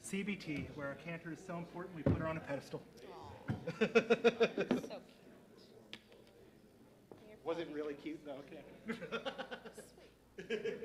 CBT, where our cantor is so important we put her on a pedestal. So cute. Was it really cute though? Okay. Sweet.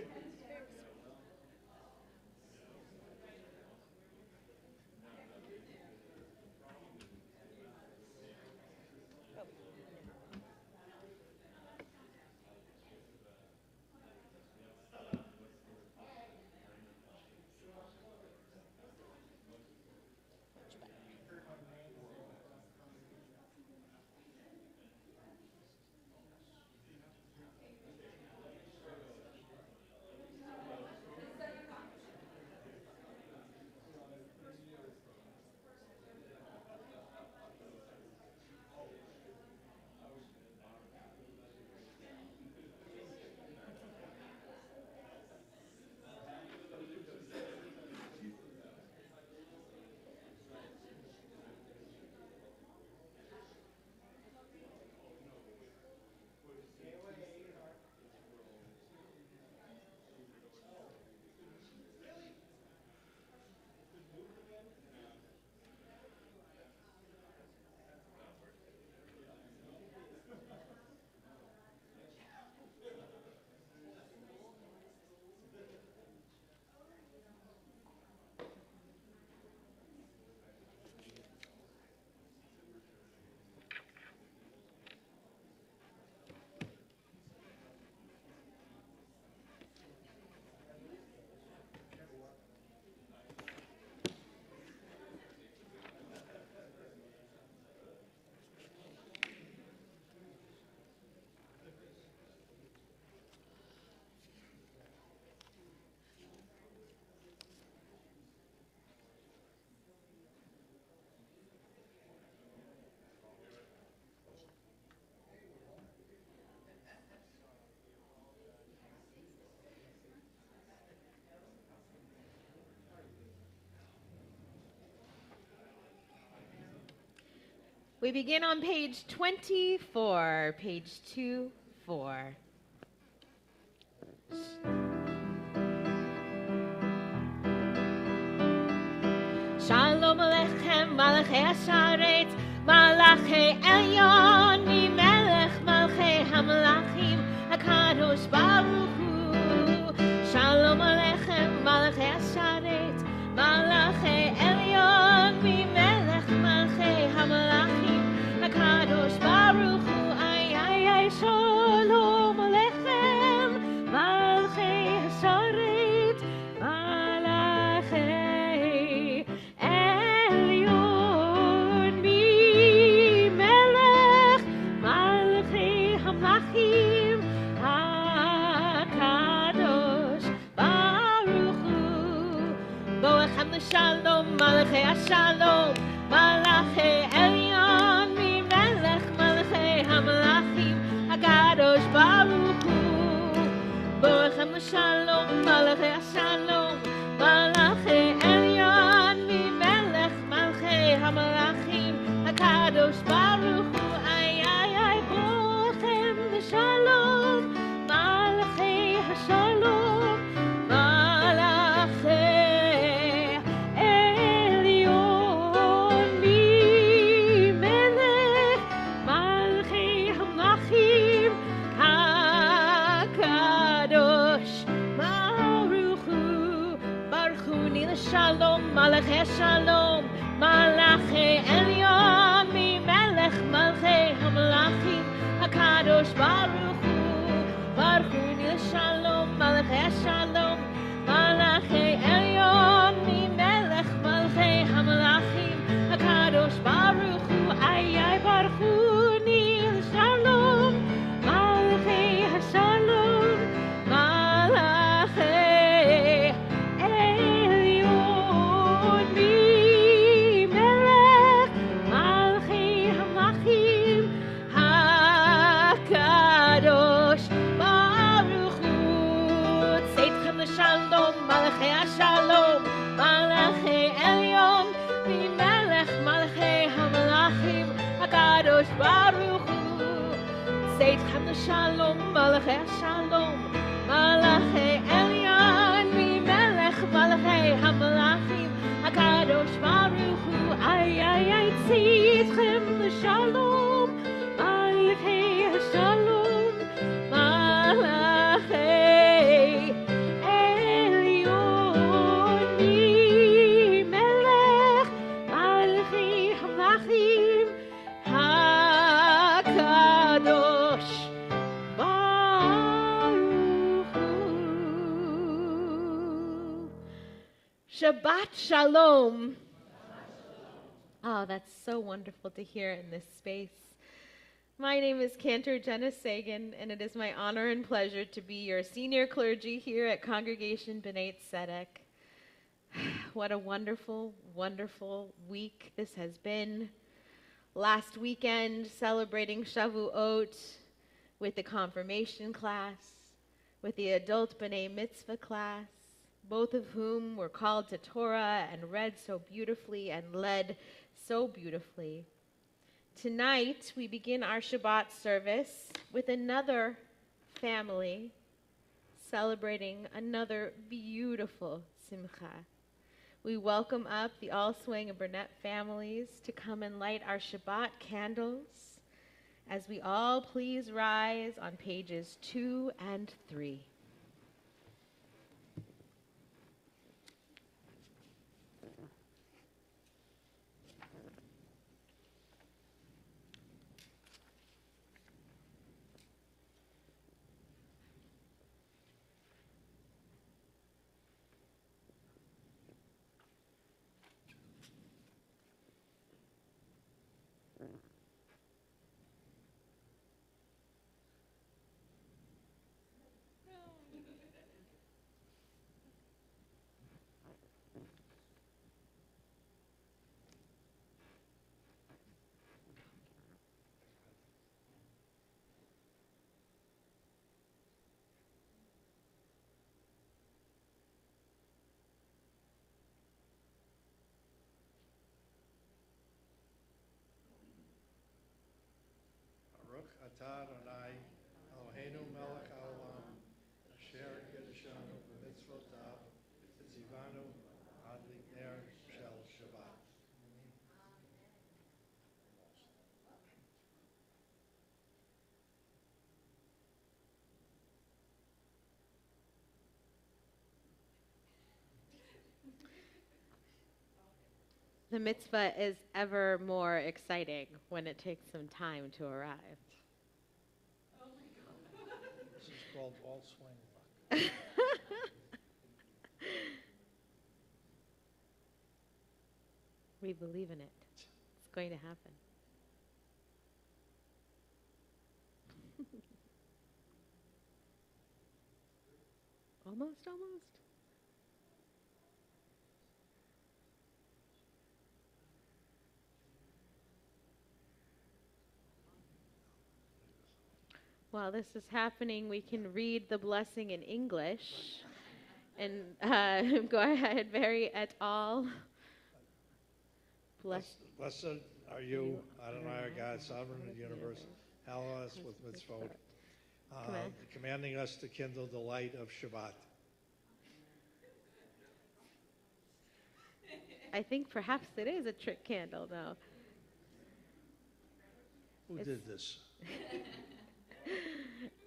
We begin on page 24, page 24. Shalom Aleichem, Malachei Hasharetz, Malachei Elyon, Mimelech Malchei Hamalachim, HaKadosh Baruch Hu. Shalom Aleichem, Malachei Hasharetz, Malachei Elyon, Mimelech Malchei Hamalachim, HaKadosh Baruch Hu. Ay, ay, ay, Shalom Aleichem, Malachei Hasharetz, Malachei Shalom, Malachei Shalom, Malachei Elyon, Mimelech Malachei Hamalachim, HaKadosh Baruch Hu. Borechem Shalom, Malachei Shalom, Malachei Elyon, Mimelech Malachei Hamalachim, HaKadosh Baruch Hu. Ay, ay, ay, Borechem Shalom, Malachei Shalom, Malachei Shalom, Malachei Shalom, Malachei Elyon, Mimelech Malchei Hamalachim, HaKadosh Baruch Hu. Baruch Hu Nil Shalom, Malachei Shalom, Malachei Elyon, Mimelech Malchei Hamalachim, HaKadosh Baruch Hu. Ay, ay, Baruch Hu Nil Shalom, Malachei Shalom, Malachei Shalom, Malachei Shalom, Malachei Elyon, Mimelech Malchei Hamalachim, HaKadosh Baruch Hu. Seitchem Shalom, Malachei Shalom, Malachei Elyon, Mimelech Malchei Hamalachim, HaKadosh Kadosh Baruch Hu, ay, tzii etchem l'shalom, Malachei Shalom, Malachei Elyon, Mi Melech, Malachei Hamlachim, HaKadosh Baruch Hu. Shabbat Shalom. Oh, that's so wonderful to hear in this space. My name is Cantor Jenna Sagan, and it is my honor and pleasure to be your senior clergy here at Congregation Bnai Tzedek. What a wonderful, wonderful week this has been. Last weekend, celebrating Shavuot with the confirmation class, with the adult B'nai Mitzvah class, both of whom were called to Torah and read so beautifully and led so beautifully. Tonight, we begin our Shabbat service with another family celebrating another beautiful simcha. We welcome up the Allswing and Burnett families to come and light our Shabbat candles as we all please rise on pages 2 and 3. Baruch atah Adonai Eloheinu melech haolam asher kiddushanu b'mitzvotav v'tzivanu ad l'ner shel Shabbat. The mitzvah is ever more exciting when it takes some time to arrive. This is called all swing luck. We believe in it. It's going to happen. Almost. While this is happening, we can read the blessing in English. And go ahead, Mary et al. Blessed are you, Adonai our God, sovereign of the universe. Hallow us with mitzvot, commanding us to kindle the light of Shabbat. I think perhaps it is a trick candle, though. Who did this?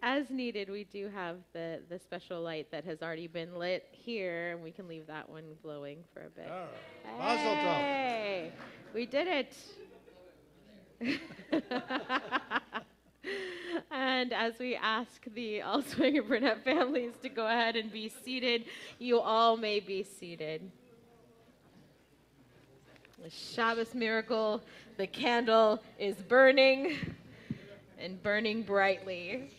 As needed, we do have the special light that has already been lit here, and we can leave that one glowing for a bit. All right. Mazel tov. Hey, we did it. And as we ask the Allswing and Burnett families to go ahead and be seated, you all may be seated. The Shabbos miracle, the candle is burning and burning brightly.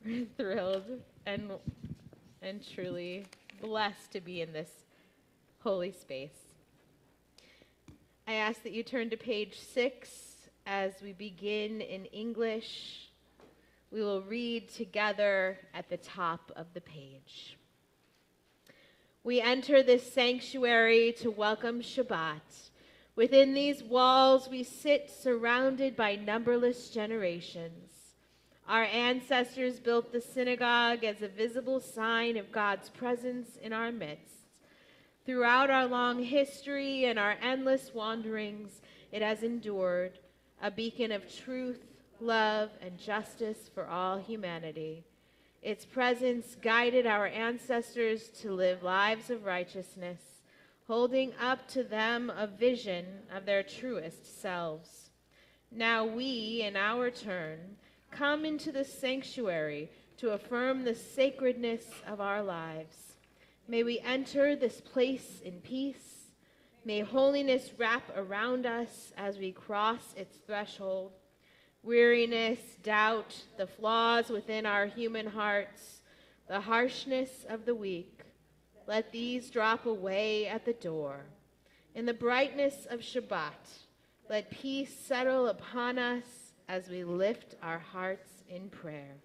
We're thrilled and truly blessed to be in this holy space. I ask that you turn to page 6 as we begin in English. We will read together at the top of the page. We enter this sanctuary to welcome Shabbat. Within these walls, we sit surrounded by numberless generations. Our ancestors built the synagogue as a visible sign of God's presence in our midst. Throughout our long history and our endless wanderings, it has endured, a beacon of truth, love, and justice for all humanity. Its presence guided our ancestors to live lives of righteousness, holding up to them a vision of their truest selves. Now we, in our turn, come into the sanctuary to affirm the sacredness of our lives. May we enter this place in peace. May holiness wrap around us as we cross its threshold. Weariness, doubt, the flaws within our human hearts, the harshness of the weak, let these drop away at the door. In the brightness of Shabbat, let peace settle upon us as we lift our hearts in prayer.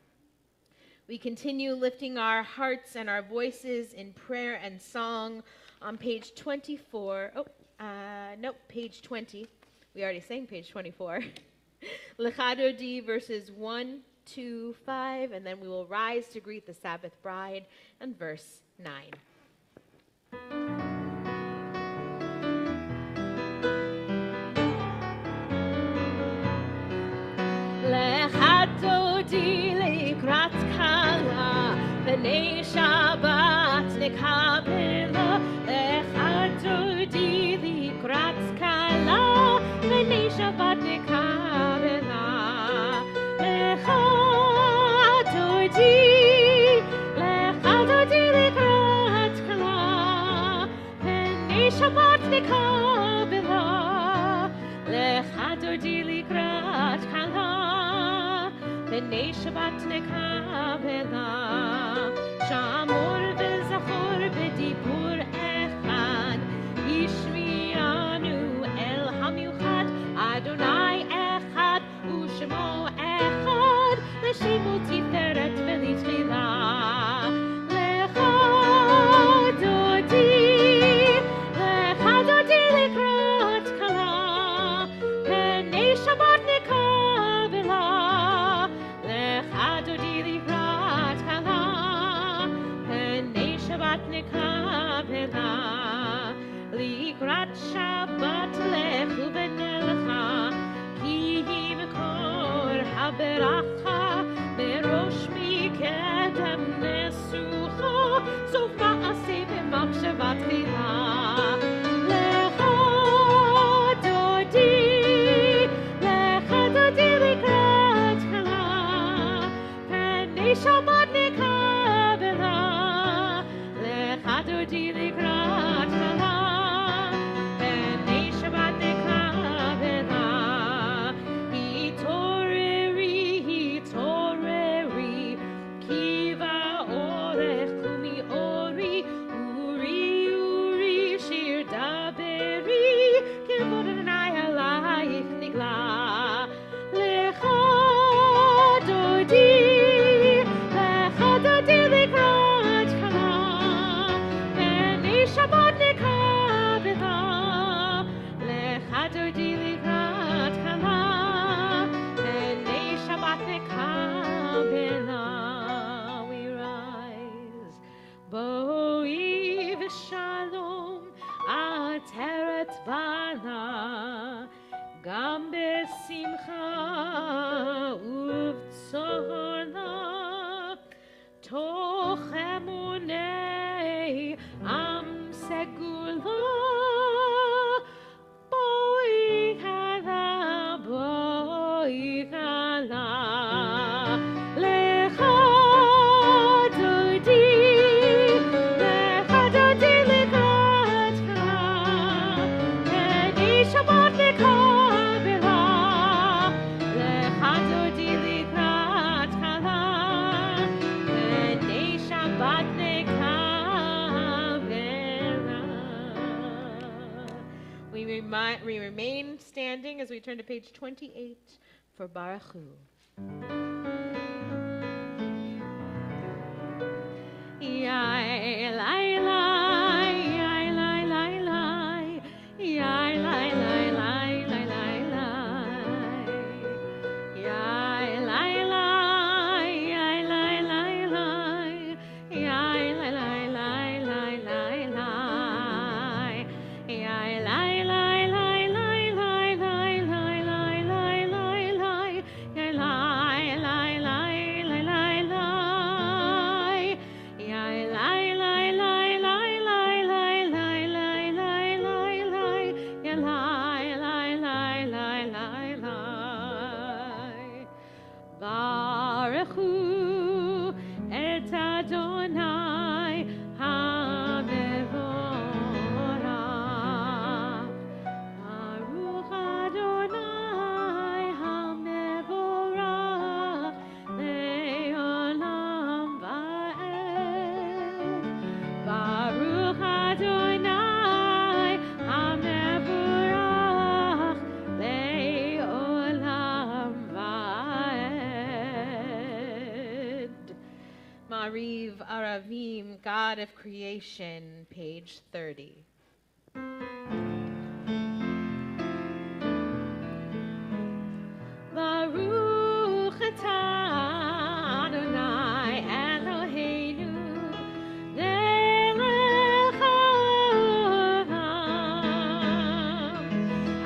We continue lifting our hearts and our voices in prayer and song on page 24. Page 20. We already sang page 24. Lechadodi verses 1, 2, 5, and then we will rise to greet the Sabbath bride, and verse 9. Lechadodi likrat kala, b'nei Shabbat nekabela. Lechadodi likrat kala, b'nei Shabbat nekabela. Lechadodi likrat kala, b'nei Shabbat nekabela. Lechadodi likrat kala, b'nei Shabbat nekabela. Shamor v'zachor b'dibur echad, yishmi'anu el hamiuchad. Adonai echad u'shemo echad, l'shemo tiferet v'litchila. Lechadodi likrat kala, b'nei Shabbat nekabela. Lechadodi likrat kala, b'nei Shabbat nekabela. Likrat Shabbat lechu v'nelcha, ki hi mekor haberacha, berosh mikedem nesucha, sof ma'aseh b'machshavat chila. Lechadodi likrat kala, b'nei Shabbat nekabela. Lechadodi likrat kala, b'nei Shabbat nekabela. Hitoreri, kiva orech umi ori, uri, shir daberi, kivod Adonai alayich nigla. Lechadodi likrat kala, b'nei Shabbat nekabela. Lechadodi likrat kala, b'nei Shabbat nekabela. We rise, bo'i v'shalom, ateret bana, gam besimcha uv'tzorna, toch emunei am segula. Bo'i kala, lechadodi likrat kala, b'nei Shabbat nekabela. Lechadodi likrat kala, b'nei Shabbat nekabela. We remain standing as we turn to page 28 for Baruch Hu. Yai, lai, lai, yai, lai, lai, lai, yai, lai, lai, lai, lai, lai, lai. Yai, lai, lai, yai, lai, lai, lai, yai, lai, lai, lai, lai, lai, lai. Baruch Hu et Adonai HaMevorach. Baruch Adonai HaMevorach Le'olam Va'ed. Baruch Adonai HaMevorach Le'olam Va'ed. Mariv Aravim, God of Creation, page 30. Baruch atah Adonai Eloheinu melech haolam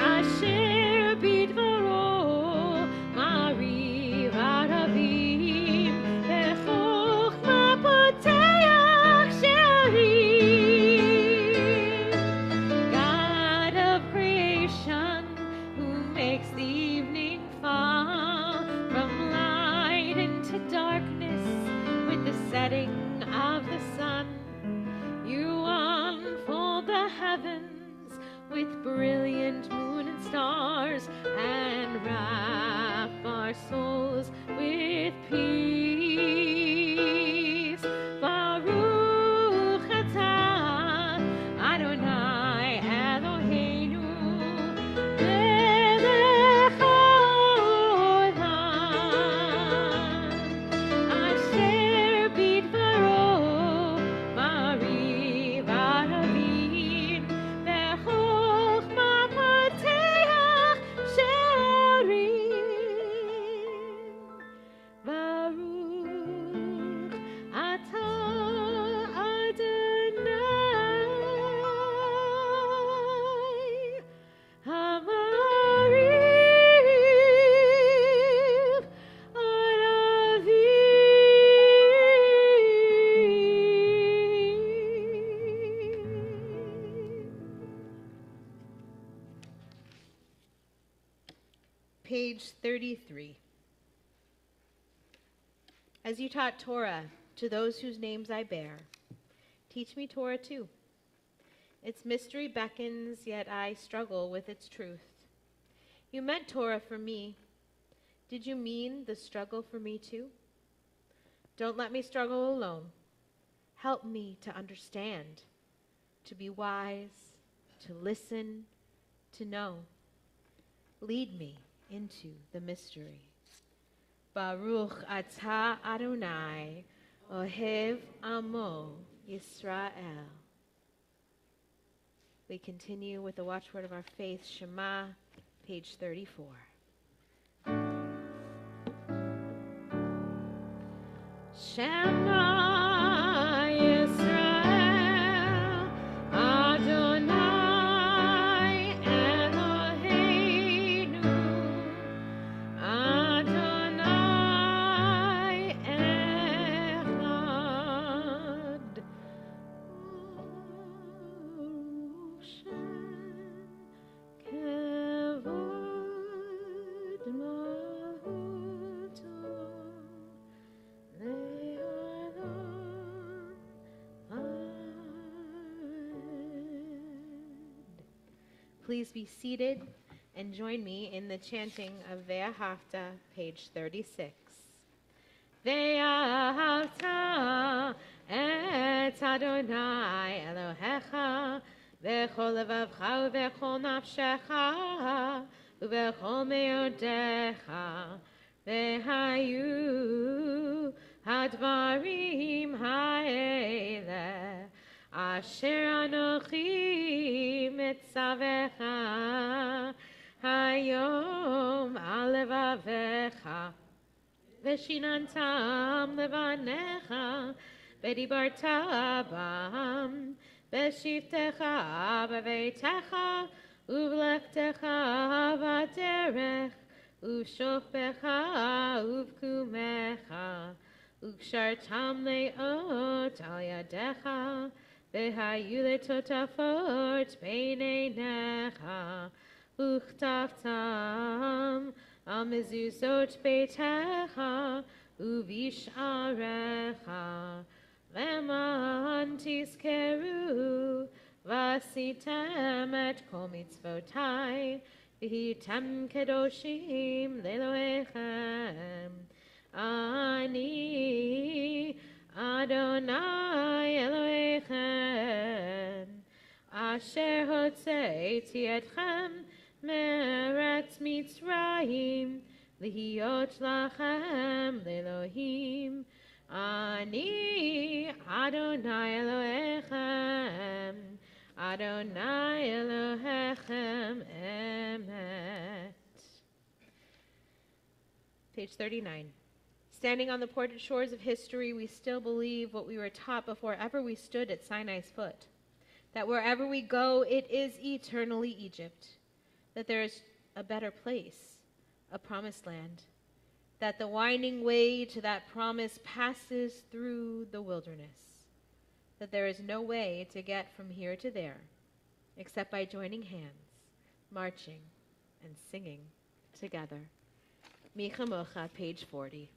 asher bidvaro mariv aravim bechokma poteach she'arim. God of creation, who makes the evening fall from light into darkness with the setting of the sun. You unfold the heavens with brilliant moon and stars and wrap our souls with peace. Baruch atah Adonai Eloheinu melech haolam asher bidvaro mariv aravim bechokma poteach she'arim. Baruch atah Adonai Hamariv Aravim. Page 33. As you taught Torah to those whose names I bear, teach me Torah too. Its mystery beckons, yet I struggle with its truth. You meant Torah for me. Did you mean the struggle for me too? Don't let me struggle alone. Help me to understand, to be wise, to listen, to know. Lead me into the mystery. Baruch atah Adonai, Ohev Amo Yisrael. We continue with the watchword of our faith, Shema, page 34. Shema Yisrael, Adonai Eloheinu, Adonai Echad. Kevod Mahuto Le'olam Ad. Please be seated and join me in the chanting of Ve'ahavta, page 36. Ve'ahavta et Adonai Elohecha v'chol levavcha u'v'chol nafshecha u'v'chol me'odecha ve'hayu hadvarim ha'eleh asher anochi mitzavecha hayom al levavecha Veshinantam levanecha v'dibarta bam בשבתך בביתך ובלכתך בדרך ובשוכבך ובקומך וקשרתם לאות על ידיך והיו לטוטפות בין עיניך וכתבתם על מזוזות ביתך ובשעריך למען תזכרו ועשיתם את כל מצוותי והייתם קדושים לאלוהיכם. אני אדוני אלוהיכם אשר הוצאתי אתכם מארץ מצרים להיות לכם לאלוהים. אני אדוני אלוהיכם, אדוני אלוהיכם אמת. Page 39. Standing on the ported shores of history, we still believe what we were taught before ever we stood at Sinai's foot, that wherever we go, it is eternally Egypt, that there is a better place, a promised land, that the winding way to that promise passes through the wilderness, that there is no way to get from here to there except by joining hands, marching, and singing together. Micha Mocha, page 40.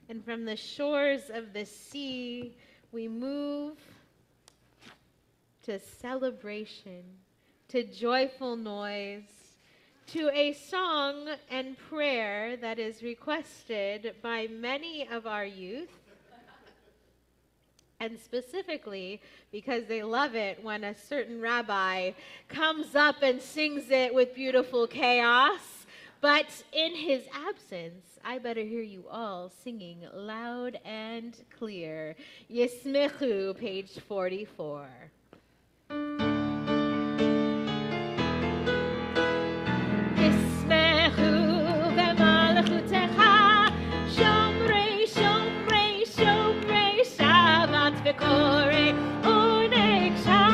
And from the shores of the sea, we move to celebration, to joyful noise, to a song and prayer that is requested by many of our youth, and specifically because they love it when a certain rabbi comes up and sings it with beautiful chaos. But in his absence, I better hear you all singing loud and clear. Yismechu, page 44. Shomrei, Shomrei, Shabbat v'korei, uneg Shabbat.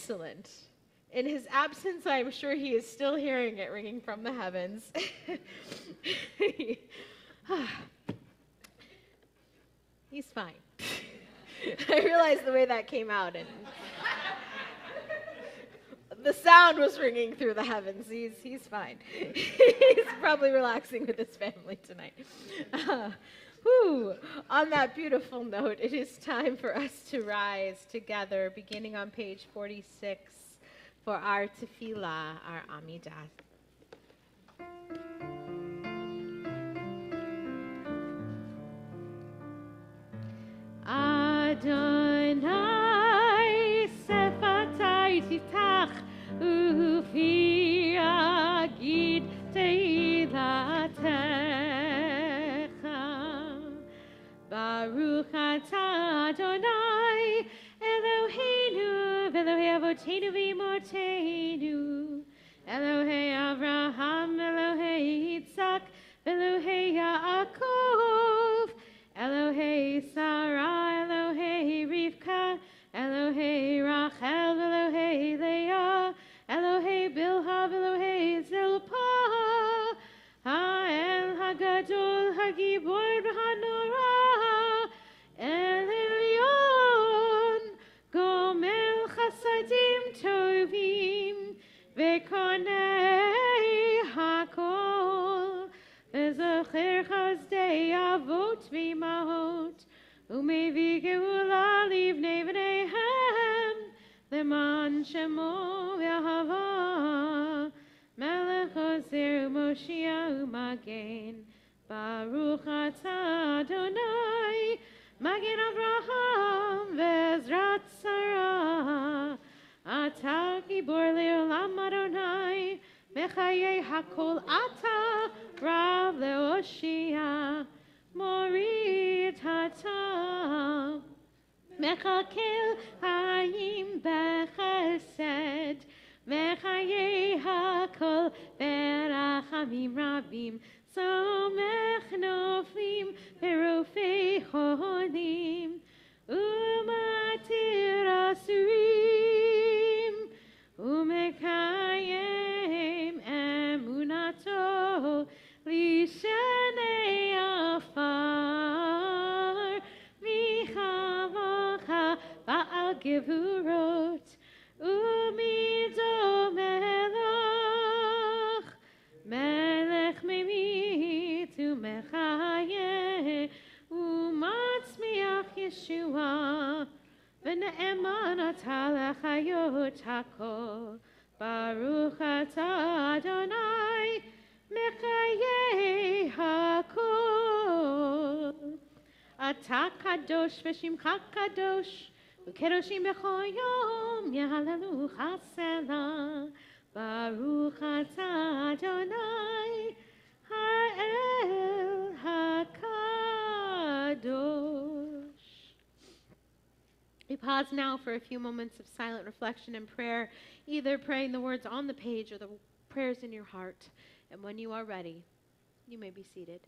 excellent. In his absence, I am sure he is still hearing it ringing from the heavens. He's fine. I realized the way that came out, and the sound was ringing through the heavens. He's fine. He's probably relaxing with his family tonight. On that beautiful note, it is time for us to rise together, beginning on page 46, for our tefillah, our Amidah. Adonai sefatai tiftach ufi agid teilatecha Baruch atah Adonai Eloheinu v'Elohei avoteinu v'imotenu Elohei Avraham Elohei Yitzhak Elohei Yaakov Elohei Sarah, Elohei Rivka, Elohei Rachel, Elohei Leah, Elohei Bilha, Elohei Zilpah, Ha'el HaGadol, HaGibor, HaNorah, El Elyon, Gomel Chasadim Tovim, Vekonei HaKol, Vezocher Chazdei Avot V'Imahot, Umevi Geula Livnei V'neihem, Leman Shemo V'Ahava, Melech Ozer U'Moshia U'Magen, Baruch Atah Adonai, Magen Avraham Ve'ezrat Sarah, Atah Gibor Le'olam Adonai, Mechayei HaKol Atah Rav Le'oshia, Morid Hatah, Mechakel Hayim Bechesed, Mechayei HaKol Berachamim Rabim, Somech Noflim Berofei Cholim, Umatir Asurim, Umekayem Emunato, Lishanei Afar, Michavocha Ba'al Gevurot, Umido Melech, Melech Memit Umechayeh, Umatzmiach Yeshua, V'ne'eman atah lechayot hakol, Baruch atah Adonai, Mechayei hakol. Atah kadosh v'shimcha kadosh, Ukedoshim b'chol yom, Yehalelucha selah. Baruch atah Adonai, Ha'el HaKadosh. We pause now for a few moments of silent reflection and prayer, either praying the words on the page or the prayers in your heart. And when you are ready, you may be seated.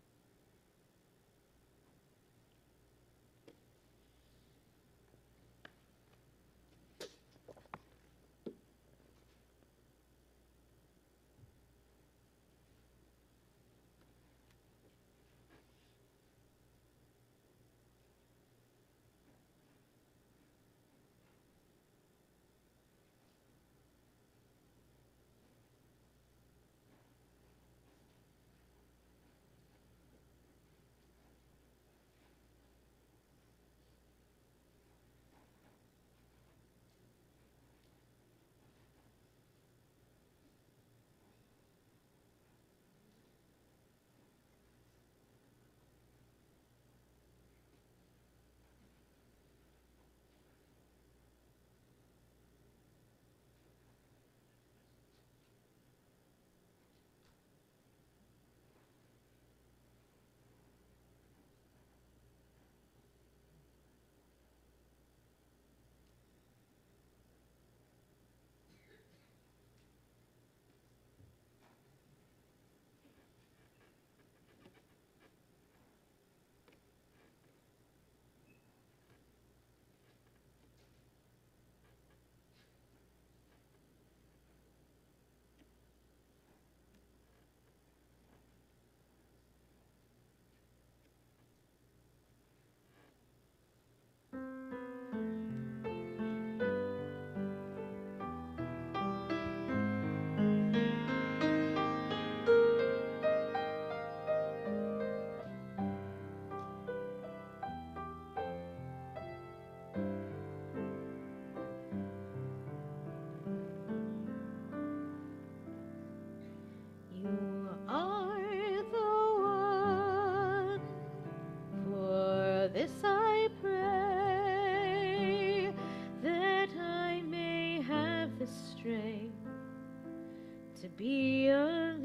be alone,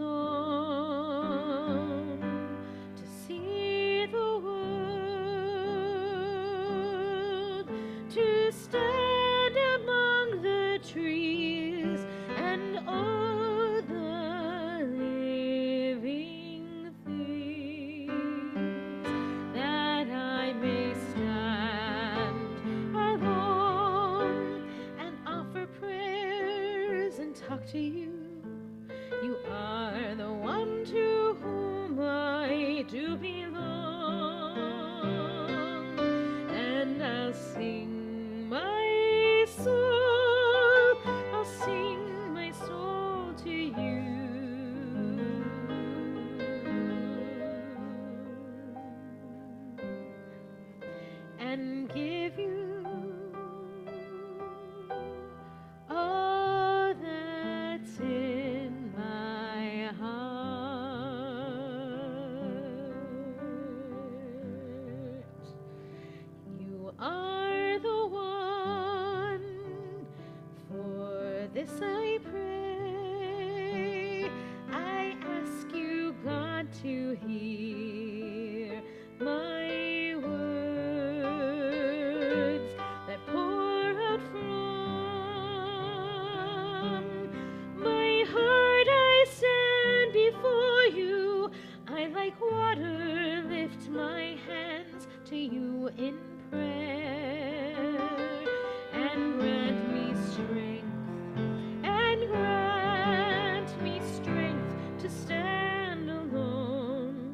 to see the world, to stand among the trees and all the living things, that I may stand alone and offer prayers and talk to you. You are the one to whom I do belong, and I'll sing my soul, I'll sing my soul to you. And give you all that's in my heart. You are the one, for this I pray. I ask you, God, to hear my words that pour out from my heart. I stand before you. I, like water, lift my hands to you in prayer, and grant me strength, and grant me strength to stand alone.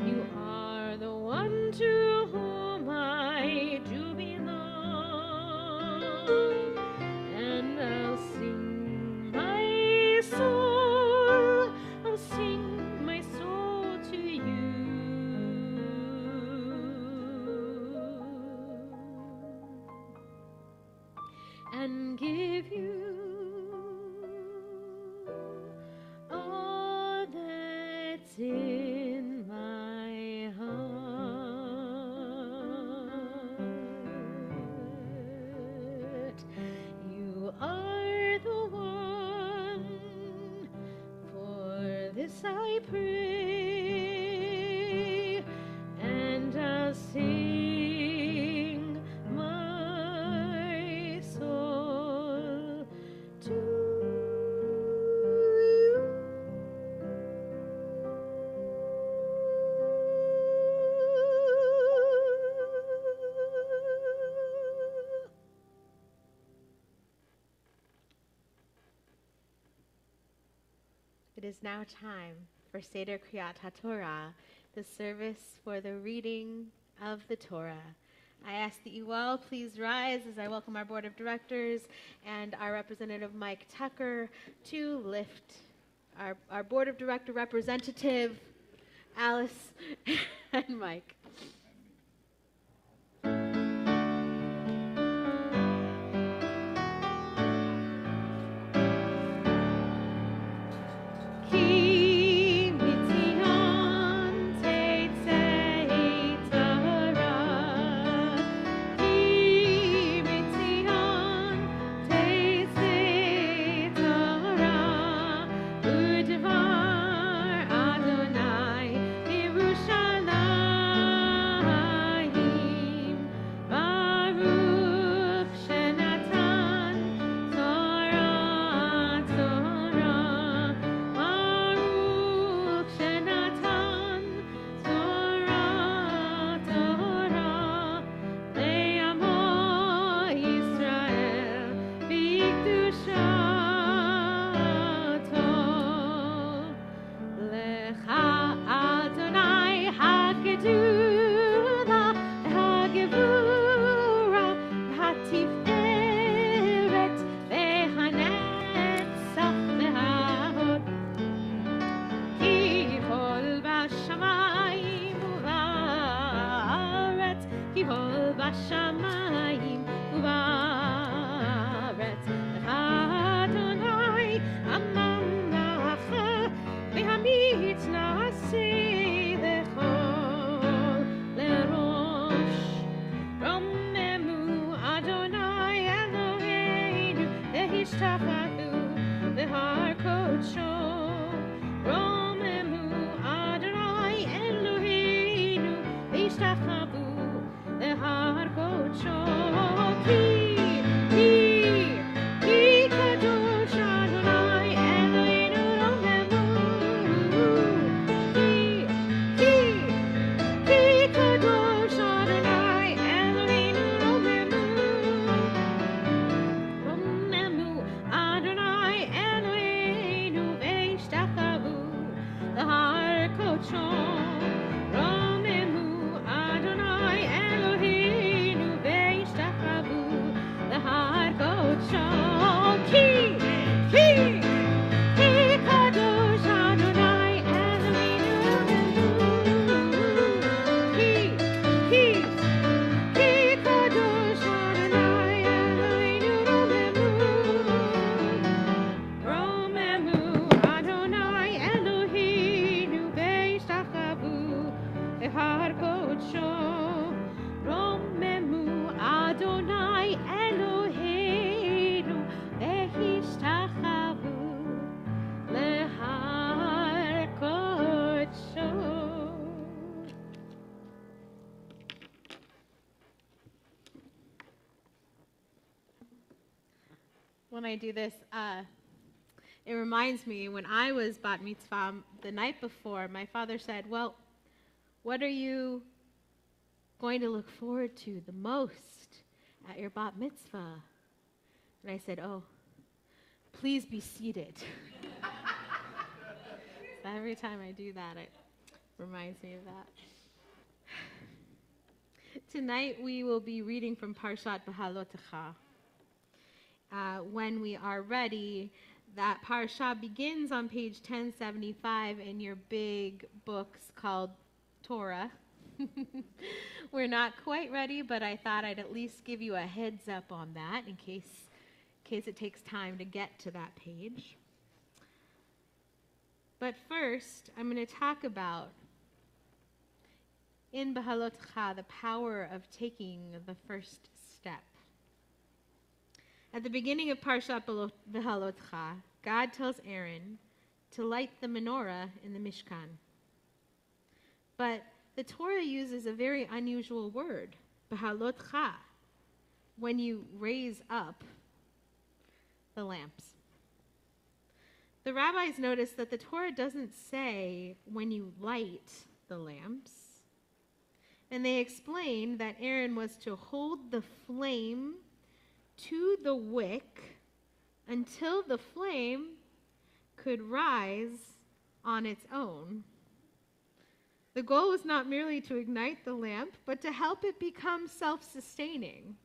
You are the one to whom I do belong, and I'll sing my soul, I'll sing my soul to you. And give you all that's in my heart. You are the one, for this I pray, and I'll sing my soul to you. It is now time for Seder Kriyat HaTorah, the service for the reading of the Torah. I ask that you all please rise as I welcome our board of directors and our representative Mike Tucker to lift our board of director representative, Alice and Mike. Ki mitzion teitzei Torah, Ki mitzion teitzei Torah, Udvar Adonai Yerushalayim, Baruch Shenatan Torah, Torah, Baruch Shenatan Torah, Torah, Le'amo Yisrael B'kedushato. Lecha Adonai hagedula, hagevura, hatiferet, vehanetzach, vehahod. Ki kol bashamayim uvaretz, ki kol bashamayim uvaretz. Adonai amamlacha, vehamit na'aseh lechol lerosh. Romemu Adonai Eloheinu, vehishtachachu, vehar kodsho. When I do this, it reminds me when I was bat mitzvah the night before, my father said, well, what are you going to look forward to the most at your bat mitzvah? And I said, oh, please be seated. So every time I do that, it reminds me of that. Tonight we will be reading from Parshat Behalotecha. When we are ready, that parsha begins on page 1075 in your big books called Torah. We're not quite ready, but I thought I'd at least give you a heads up on that in case it takes time to get to that page. But first, I'm going to talk about, in Behalotecha, the power of taking the first step. At the beginning of Parshat Behalotecha, God tells Aaron to light the menorah in the Mishkan. But the Torah uses a very unusual word, Behalotecha, when you raise up the lamps. The rabbis notice that the Torah doesn't say when you light the lamps. And they explain that Aaron was to hold the flame to the wick until the flame could rise on its own. The goal was not merely to ignite the lamp, but to help it become self-sustaining.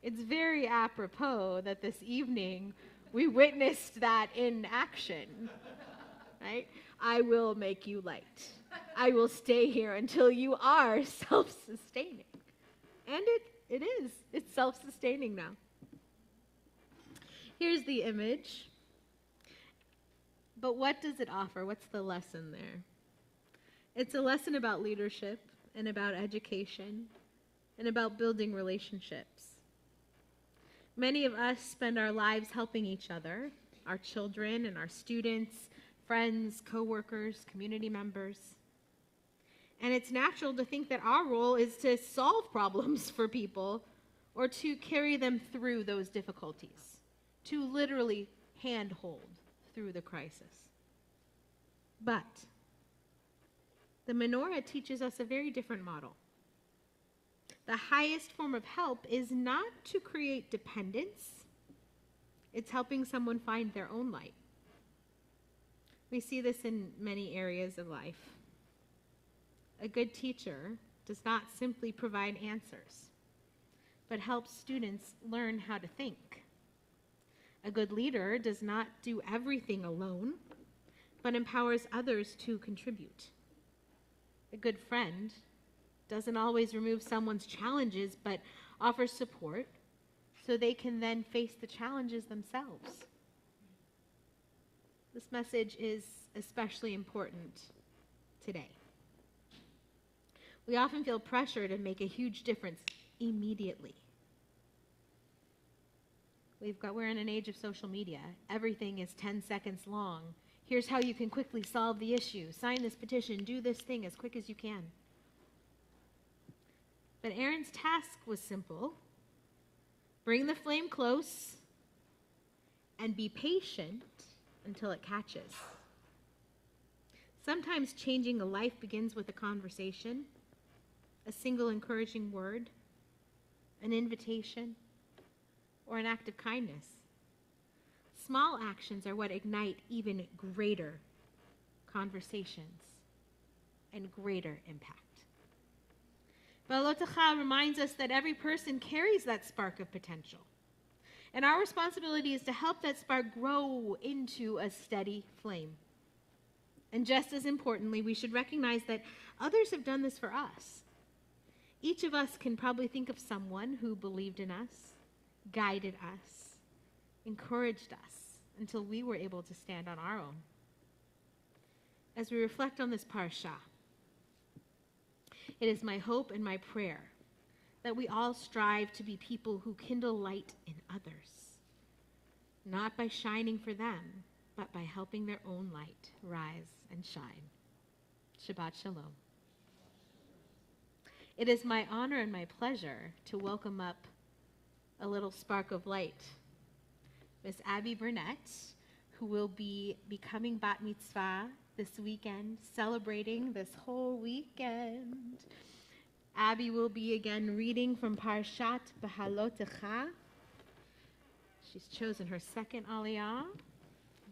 It's very apropos that this evening we witnessed that in action, right? I will make you light. I will stay here until you are self-sustaining. And it is. It's self-sustaining now. Here's the image. But what does it offer? What's the lesson there? It's a lesson about leadership and about education and about building relationships. Many of us spend our lives helping each other, our children and our students, friends, co-workers, community members. And it's natural to think that our role is to solve problems for people or to carry them through those difficulties, to literally handhold through the crisis. But the menorah teaches us a very different model. The highest form of help is not to create dependence. It's helping someone find their own light. We see this in many areas of life. A good teacher does not simply provide answers, but helps students learn how to think. A good leader does not do everything alone, but empowers others to contribute. A good friend doesn't always remove someone's challenges, but offers support so they can then face the challenges themselves. This message is especially important today. We often feel pressure to make a huge difference immediately. We're in an age of social media. Everything is 10 seconds long. Here's how you can quickly solve the issue. Sign this petition, do this thing as quick as you can. But Aaron's task was simple. Bring the flame close and be patient until it catches. Sometimes changing a life begins with a conversation, a single encouraging word, an invitation, or an act of kindness. Small actions are what ignite even greater conversations and greater impact. Ba'alotecha reminds us that every person carries that spark of potential. And our responsibility is to help that spark grow into a steady flame. And just as importantly, we should recognize that others have done this for us. Each of us can probably think of someone who believed in us, guided us, encouraged us until we were able to stand on our own. As we reflect on this parsha, it is my hope and my prayer that we all strive to be people who kindle light in others, not by shining for them, but by helping their own light rise and shine. Shabbat Shalom. It is my honor and my pleasure to welcome up a little spark of light, Miss Abby Burnett, who will be becoming bat mitzvah this weekend, celebrating this whole weekend. Abby will be again reading from Parshat Ba'alotecha. She's chosen her second aliyah.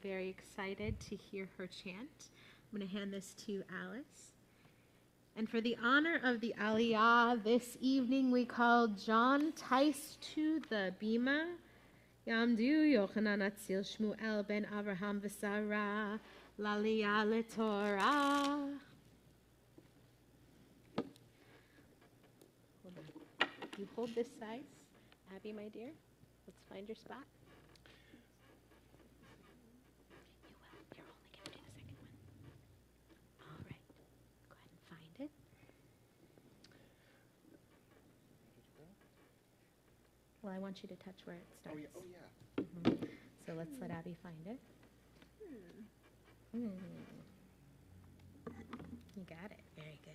Very excited to hear her chant. I'm going to hand this to Alice. And for the honor of the aliyah, this evening we call John Tice to the bima. Yamdu Yochanan Atzil Shmuel ben Avraham v'Sarah l'aliyah l'Torah. Hold on. You hold this side, Abby, my dear. Let's find your spot. You will. You're only going to do the second one. All right. Go ahead and find it. Well, I want you to touch where it starts. Oh, yeah. Mm-hmm. So let's let Abby find it. You got it. Very good.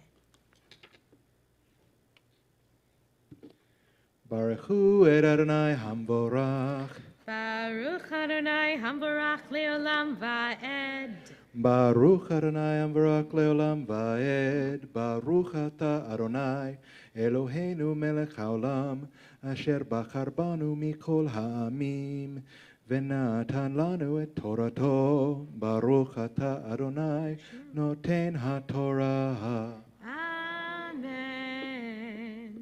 Baruch Hu et Adonai Hamborach. Baruch Adonai Hamborach Leolam Va'ed. Baruch Adonai Hamborach Leolam Va'ed. Baruch Ata Adonai Eloheinu Melech Haolam Asher Bachar Banu Mikol Ha'amim V'natan Lanu et Torato. Baruch Ata Adonai Noten HaTorah. Amen.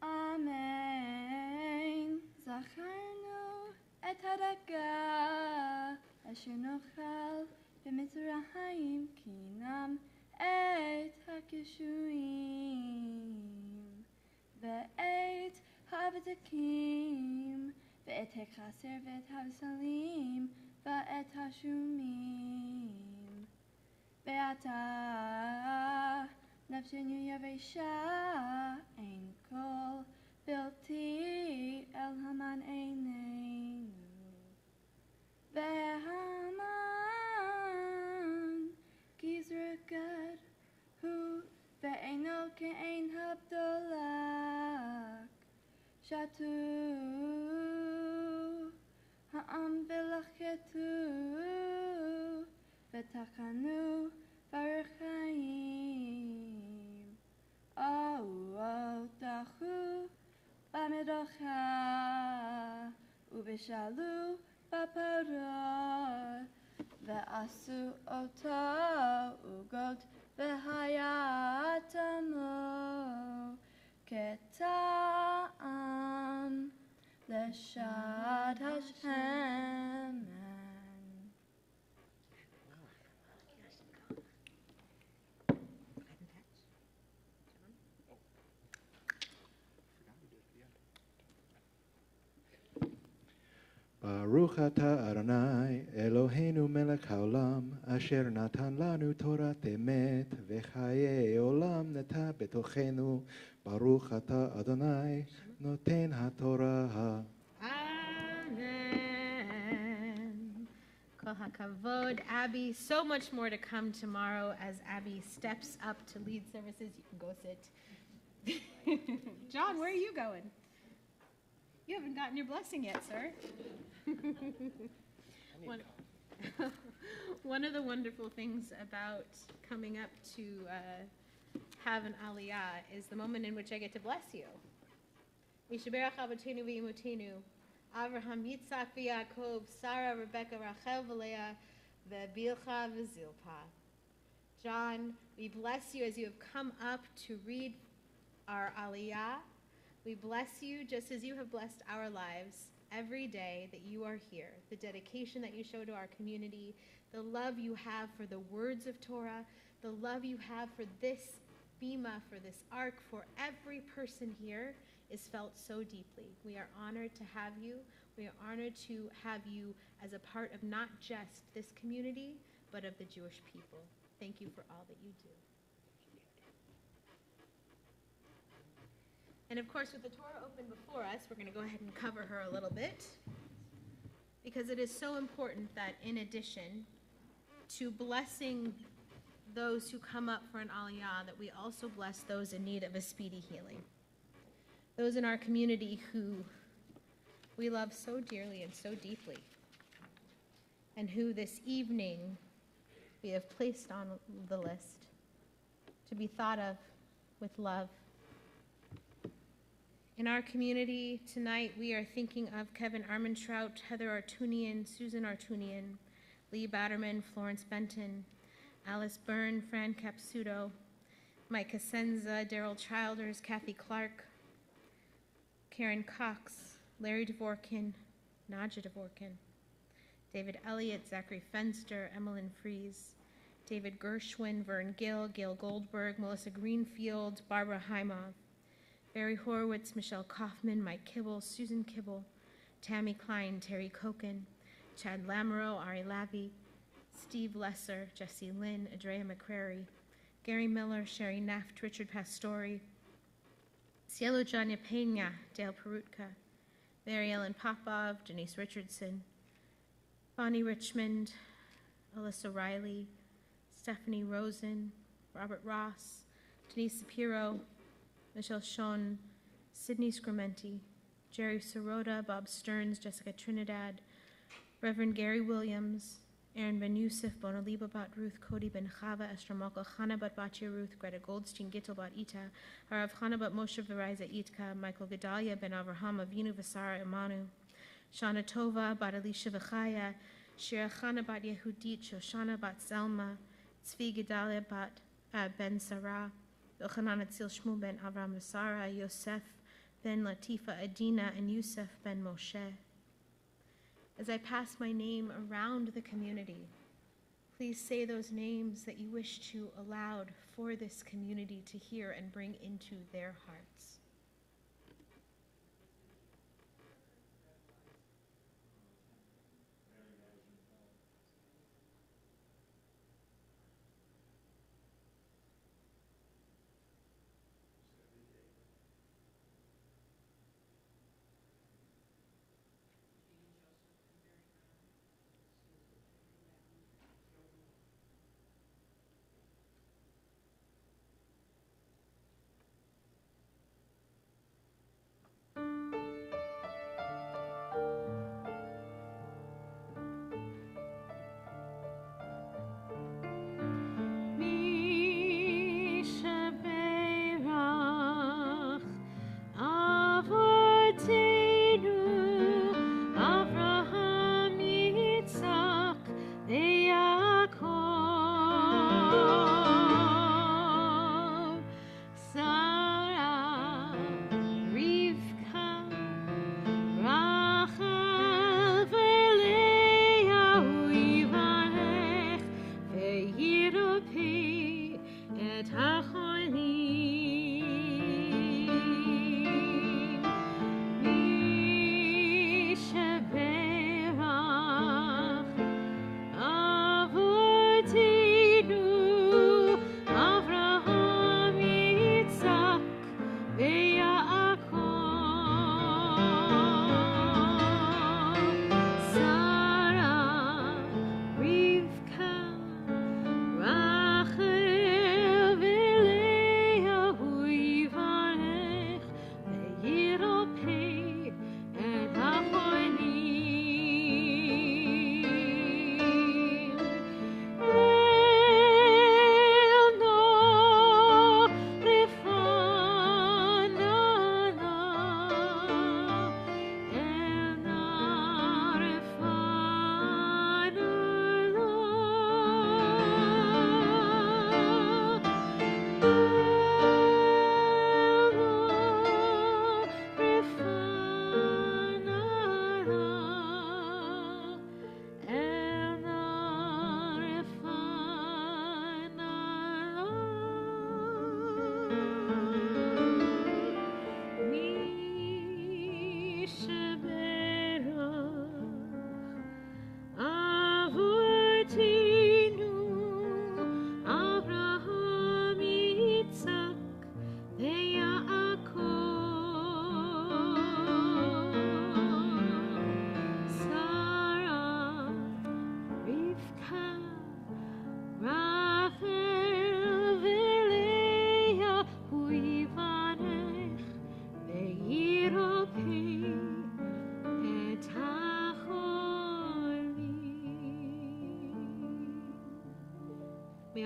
Amen. זכרנו את הדגה אשר נאכל במצרים כי נם את הקשויים ואת הבדקים ואת החסר ואת הבשלים ואת השומים ועתה נפשנו יבשה אין כל בלתי אל המן עינינו והמן גזר גד הוא ואינו כאין הבדולק שתו העם ולחתו ותחנו ברוך חיים דחו במדרכה ובשלו בפרות ועשו אותו עוגות והיה תמו כטעם לשד השמן. Baruch Ata Adonai Eloheinu Melech Haolam Asher Natan Lanu Torat Emet V'chaye Olam Neta Betochenu Baruch Ata Adonai Noten HaTorah. Amen. Kol hakavod, Abby. So much more to come tomorrow as Abby steps up to lead services. You can go sit. John, where are you going? You haven't gotten your blessing yet, sir. One of the wonderful things about coming up to have an aliyah is the moment in which I get to bless you. Yishaberach Avotenu v'Imotenu, Avraham, Yitzhak v'Yaakov, Sarah, Rebecca, Rachel v'Leah, v'Bilcha v'Zilpah. John, we bless you as you have come up to read our aliyah. We bless you just as you have blessed our lives every day that you are here, the dedication that you show to our community, the love you have for the words of Torah, the love you have for this bima, for this ark, for every person here is felt so deeply. We are honored to have you. We are honored to have you as a part of not just this community, but of the Jewish people. Thank you for all that you do. And of course, with the Torah open before us, we're going to go ahead and cover her a little bit, because it is so important that in addition to blessing those who come up for an aliyah, that we also bless those in need of a speedy healing. Those in our community who we love so dearly and so deeply, and who this evening we have placed on the list to be thought of with love. In our community tonight, we are thinking of Kevin Armentrout, Heather Artunian, Susan Artunian, Lee Batterman, Florence Benton, Alice Byrne, Fran Capsuto, Mike Casenza, Daryl Childers, Kathy Clark, Karen Cox, Larry Dvorkin, Nadja Dvorkin, David Elliott, Zachary Fenster, Emmeline Fries, David Gershwin, Vern Gill, Gail Goldberg, Melissa Greenfield, Barbara Heimov, Barry Horowitz, Michelle Kaufman, Mike Kibble, Susan Kibble, Tammy Klein, Terry Koken, Chad Lamoureux, Ari Lavi, Steve Lesser, Jesse Lynn, Adrea McCrary, Gary Miller, Sherry Naft, Richard Pastore, Cielo Janya Pena, Dale Perutka, Mary Ellen Popov, Denise Richardson, Bonnie Richmond, Alyssa Riley, Stephanie Rosen, Robert Ross, Denise Sapiro, Michelle Schoen, Sydney Scrementi, Jerry Sirota, Bob Stearns, Jessica Trinidad, Reverend Gary Williams, Aaron Ben Yusuf, Bonaliba Bat Ruth, Cody Ben Chava, Esther Malka, Chana Bat Batya Ruth, Greta Goldstein, Gittel Bat Ita, Harav Chana Bat Moshe Veriza Itka, Michael Gedalia Ben Avraham, Avinu Vasara Imanu, Shana Tova, Bat Elisha Vachaya, Shira Chana Bat Yehudit, Shoshana Bat Zelma, Tzvi Gedalia Bat Ben Sarah, Yochanan Atzil Shmu Ben Avram Vasara, Yosef Ben Latifa Adina, and Yusef Ben Moshe. As I pass my name around the community, please say those names that you wish to aloud for this community to hear and bring into their hearts.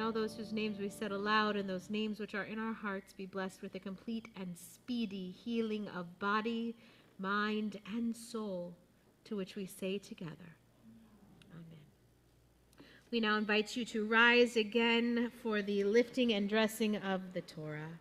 all those whose names we said aloud and those names which are in our hearts be blessed with a complete and speedy healing of body, mind, and soul, to which we say together, Amen. We now invite you to rise again for the lifting and dressing of the Torah.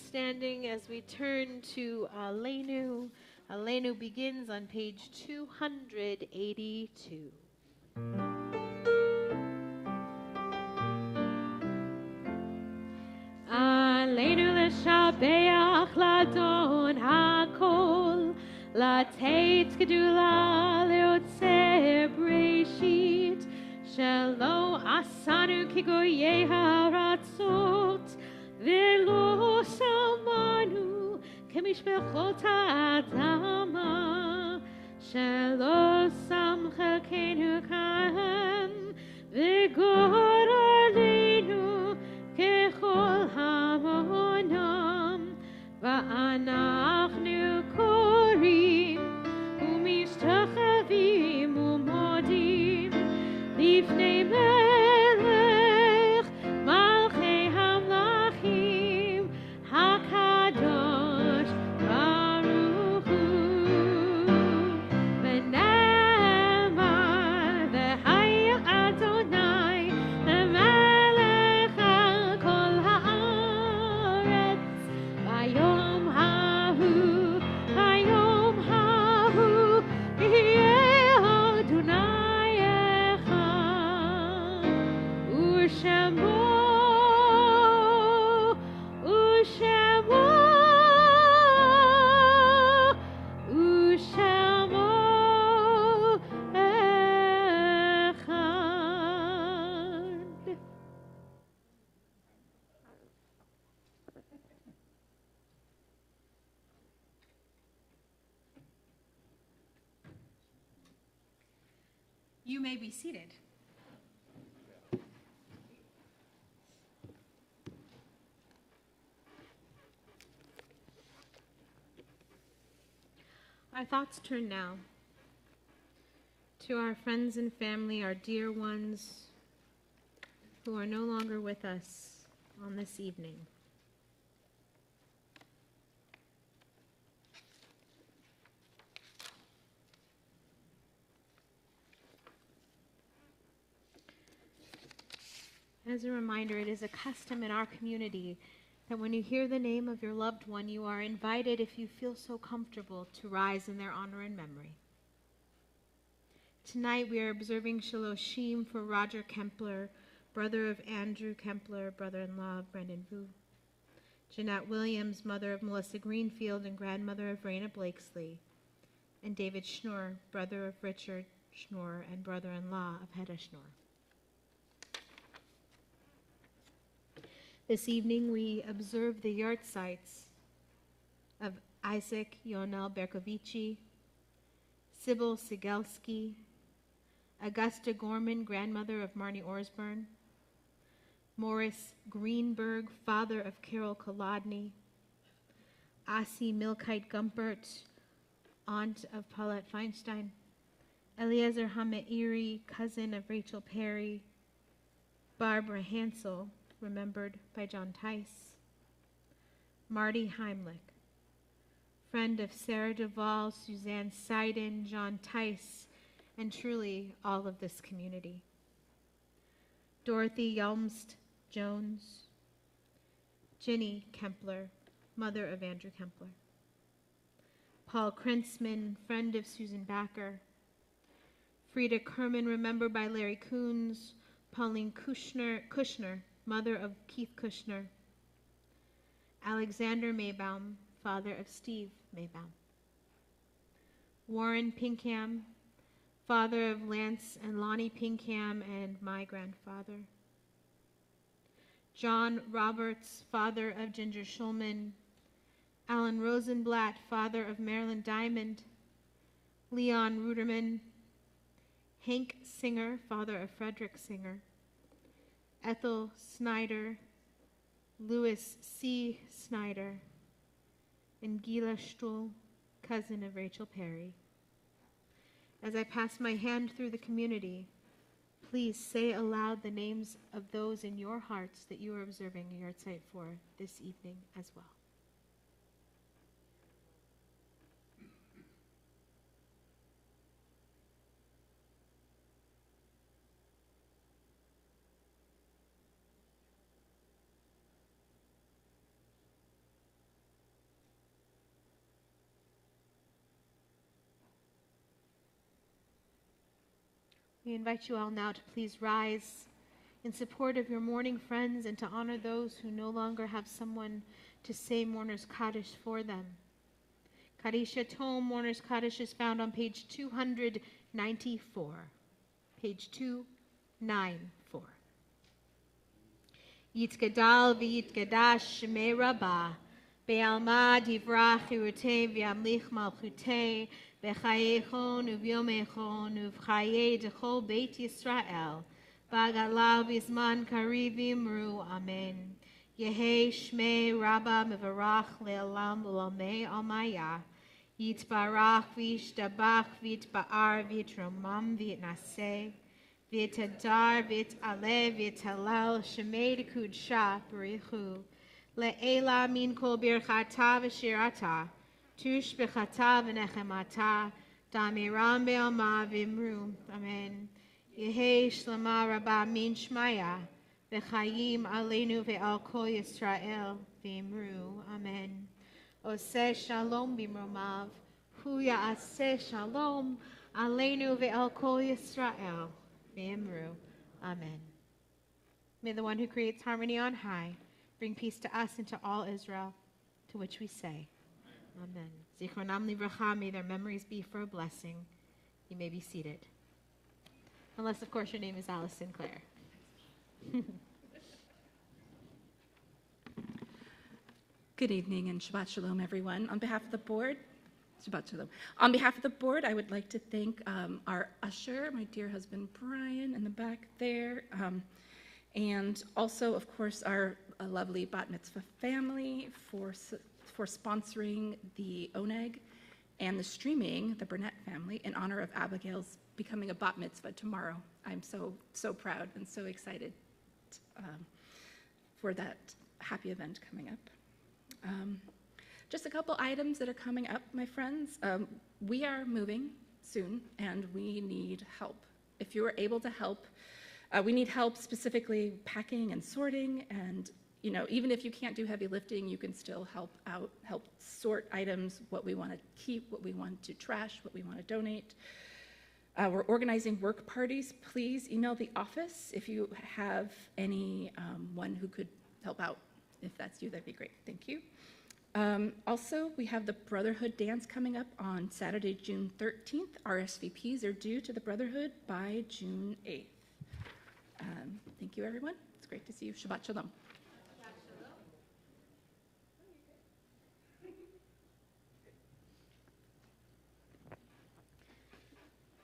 Standing as we turn to Aleinu. Aleinu begins on page 282. Aleinu l'shabeach ladon hakol, latet gedula leotzer breshit, shelo asanu kigoyeh haratzot, ולא שמענו כמשפחות האדמה, שלא שם חלקנו כאן, וגורלנו ככל המונם, ואנחנו קוראים ומשתחווים ומודים לפני מלך מלכי המלכים הקדוש ברוך הוא. ונאמר והיה אדוני למלך על כל הארץ ביום ההוא יהיה אדוני אחד ושמו אחד. You may be seated. Our thoughts turn now to our friends and family, our dear ones who are no longer with us, on this evening. As a reminder, it is a custom in our community that when you hear the name of your loved one, you are invited, if you feel so comfortable, to rise in their honor and memory. Tonight we are observing Shaloshim for Roger Kempler, brother of Andrew Kempler, brother-in-law of Brendan Vu. Jeanette Williams, mother of Melissa Greenfield and grandmother of Raina Blakesley. And David Schnoor, brother of Richard Schnoor and brother-in-law of Hedda Schnoor. This evening we observe the yahrzeits of Isaac Yonel Berkovici, Sybil Sigelski, Augusta Gorman, grandmother of Marnie Orsburn, Morris Greenberg, father of Carol Kolodny, Asi Milkite Gumpert, aunt of Paulette Feinstein, Eliezer Hameiri, cousin of Rachel Perry, Barbara Hansel, remembered by John Tice, Marty Heimlich, friend of Sarah Duvall, Suzanne Seiden, John Tice, and truly all of this community. Dorothy Yelmst Jones, Ginny Kempler, mother of Andrew Kempler, Paul Krentzman, friend of Susan Backer, Frida Kerman, remembered by Larry Coons, Pauline Kushner, mother of Keith Kushner, Alexander Maybaum, father of Steve Maybaum, Warren Pinkham, father of Lance and Lonnie Pinkham and my grandfather, John Roberts, father of Ginger Schulman, Alan Rosenblatt, father of Marilyn Diamond, Leon Ruderman, Hank Singer, father of Frederick Singer, Ethel Snyder, Louis C. Snyder, and Gila Stuhl, cousin of Rachel Perry. As I pass my hand through the community, please say aloud the names of those in your hearts that you are observing a yahrzeit for this evening as well. We invite you all now to please rise in support of your mourning friends and to honor those who no longer have someone to say Mourner's Kaddish for them. Kaddish Tome Mourner's Kaddish is found on page 294. Page 294. Yitgadal v'yitgadash shemei Rabbah, be'alma divrach chirutei v'yamlich malchutei, B'chayechon uvyomechon uvchaye dechol Beit Yisrael v'agalav bizman kariv imru amen. Yehi shmei Rabba mevarach le'olam l'olamei almaya. Yitbarach v'yishtabach v'yitba'ar v'yitromam v'yitnaseh v'yitadar v'yit'aleh v'yitalel shemei d'kudsha b'richu le'ela min kol birchata v'shirata Tush bechata v'nechemata, damiram be'alma v'imru, amen. Yehi shlama rabba min shmaya, v'chayim aleinu ve'al kol Yisrael v'imru, amen. Oseh shalom b'mromav, hu ya'aseh shalom, aleinu ve'al kol Yisrael v'imru, amen. May the one who creates harmony on high bring peace to us and to all Israel, to which we say, amen. Zichronam livracha, may their memories be for a blessing. You may be seated. Unless, of course, your name is Alice Sinclair. Good evening and Shabbat Shalom, everyone. On behalf of the board, Shabbat Shalom. On behalf of the board, I would like to thank our usher, my dear husband Brian, in the back there, and also, of course, our lovely Bat Mitzvah family for sponsoring the Oneg and the streaming, the Burnett family, in honor of Abigail's becoming a Bat Mitzvah tomorrow. I'm so proud and so excited for that happy event coming up. Just a couple items that are coming up, my friends. We are moving soon, and we need help. If you are able to help, we need help specifically packing and sorting, and even if you can't do heavy lifting, you can still help sort items, what we want to keep, what we want to trash, what we want to donate. We're organizing work parties. Please email the office if you have anyone who could help out. If that's you, that'd be great. Thank you. Also, we have the Brotherhood Dance coming up on Saturday, June 13th. RSVPs are due to the Brotherhood by June 8th. Thank you, everyone. It's great to see you. Shabbat Shalom.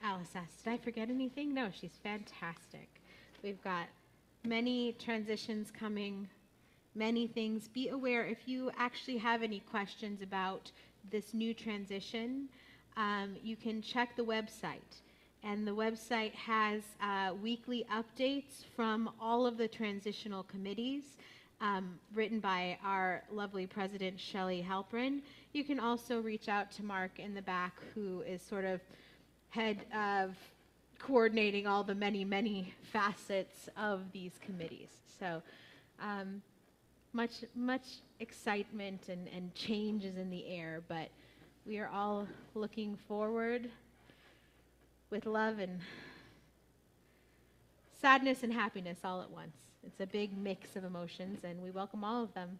Alice asked, did I forget anything? No, she's fantastic. We've got many transitions coming, many things. Be aware if you actually have any questions about this new transition, you can check the website. And the website has weekly updates from all of the transitional committees written by our lovely president, Shelley Halprin. You can also reach out to Mark in the back, who is sort of head of coordinating all the many, many facets of these committees. So much excitement and change is in the air, but we are all looking forward with love and sadness and happiness all at once. It's a big mix of emotions, and we welcome all of them.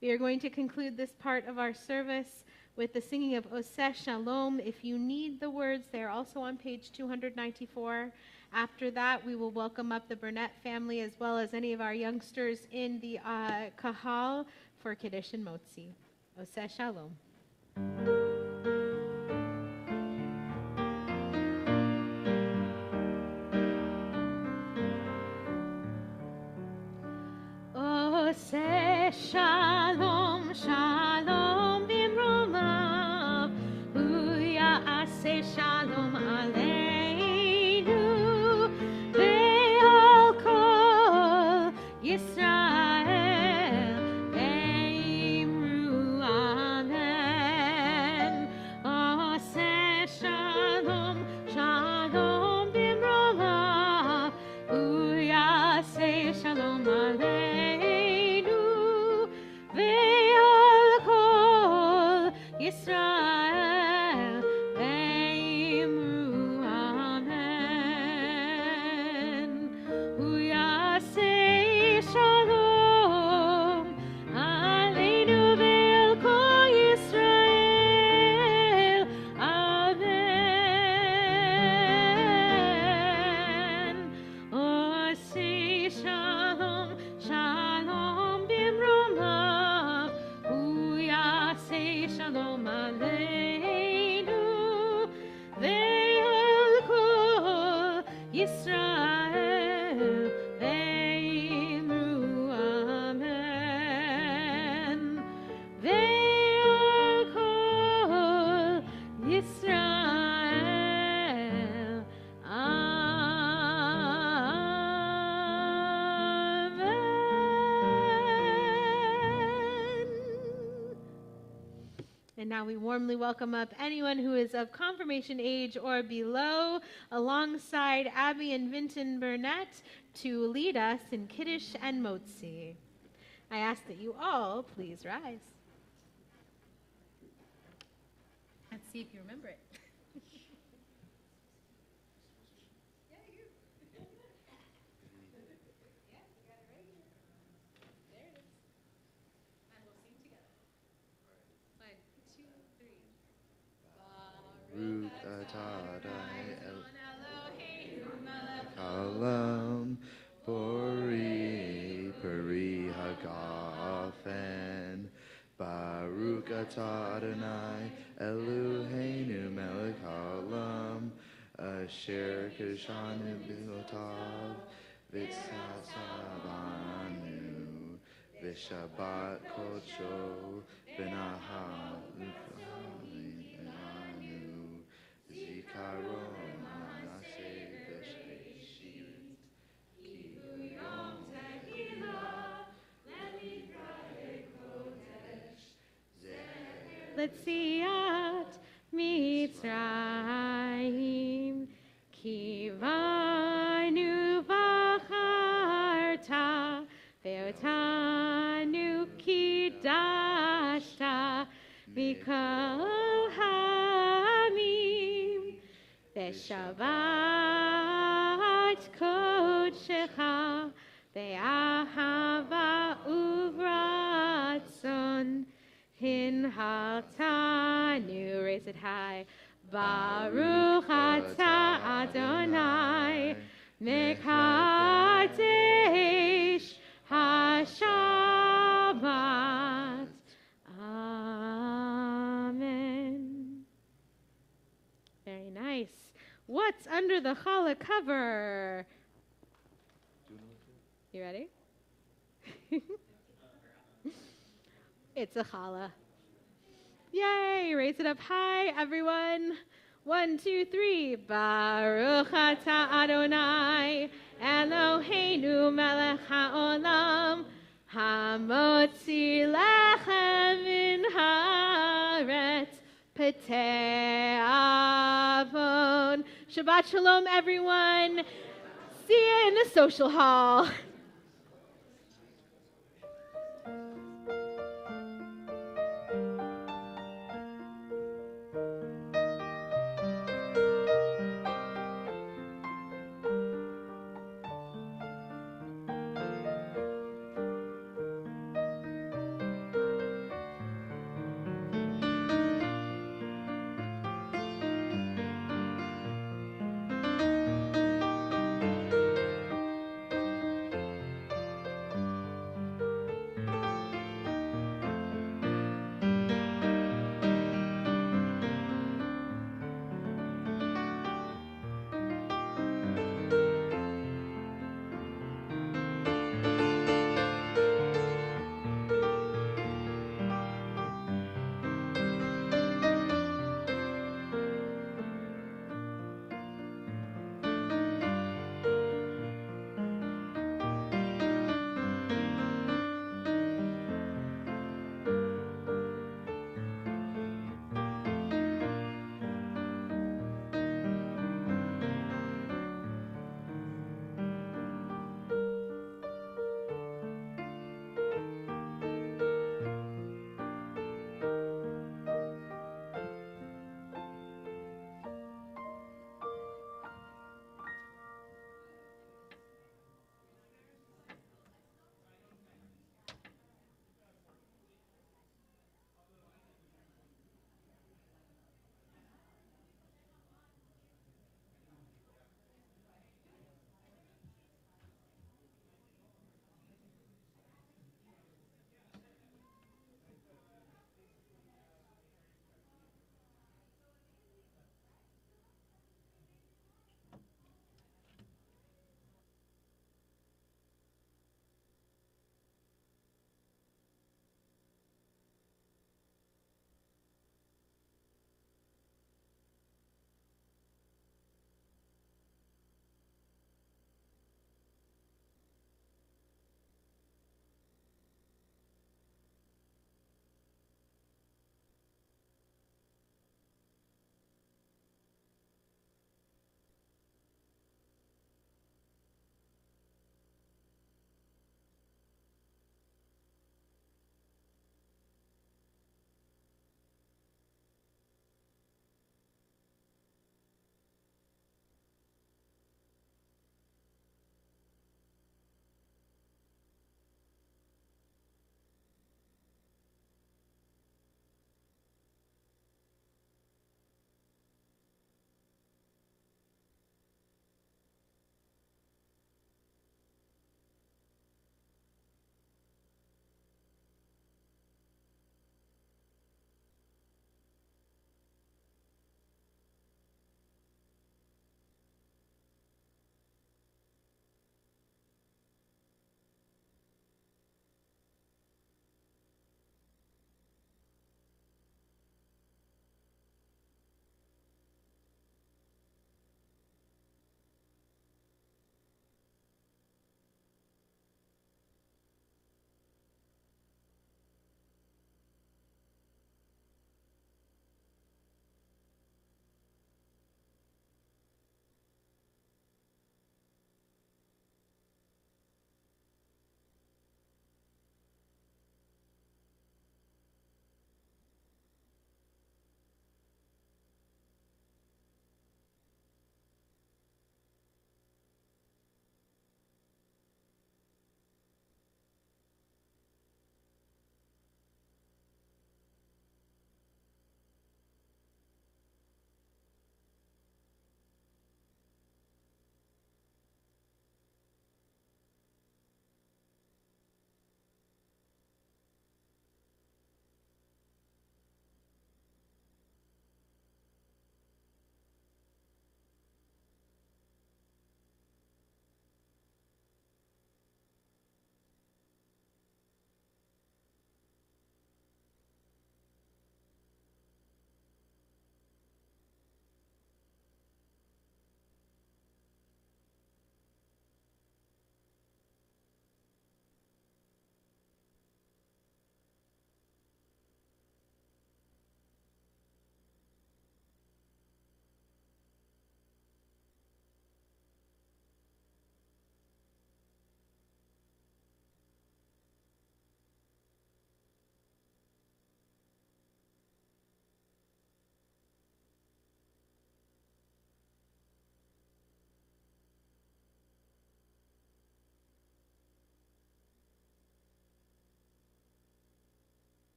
We are going to conclude this part of our service with the singing of Oseh Shalom. If you need the words, they're also on page 294. After that, we will welcome up the Burnett family as well as any of our youngsters in the Kahal for Kiddush and Motzi. Oseh Shalom. Oseh Shalom, Shalom bimromav, Hu ya'aseh Shalom aleinu, ve'al kol Yisrael ve'imru amen. Oseh Shalom, Shalom bimromav, Hu ya'aseh Shalom aleinu. Israel, ve'imru amen. Hu ya'aseh shalom aleinu ve'el kol Yisrael, amen. Oseh shalom, shalom bimromav, Hu ya'aseh shalom aleinu, ve'al kol Yisrael, ve'imru amen. Ve'al kol Yisrael, amen. And now we warmly welcome up anyone who is of confirmation age or below, alongside Abby and Vinton Burnett, to lead us in Kiddush and Motzi. I ask that you all please rise. Let's see if you remember it. Baruch atah Eloheinu Bori Peri Hagafen. Baruch atah Adonai Eloheinu melech haolam asher kishanu b'milotav v'tzavanu v'shabbat kodsho v'nahal u'kavinu zikaron manaseh v'sheshit ki yom tehillah letziat Mitzrayim. Ki vanu v'charta ve'otanu kidashta mikol hamim ve'shabbat kodshecha ve'ahava uvratzon hinhaltanu. Raise it high. Baruch atah Adonai mekadesh haShabbat. Amen. Very nice. What's under the challah cover? You ready? It's a challah. Yay! Raise it up high, everyone. 1, 2, 3. Baruch atah Adonai Eloheinu melech haolam hamotzi lechem min haaretz petei avon. Shabbat shalom, everyone. See you in the social hall.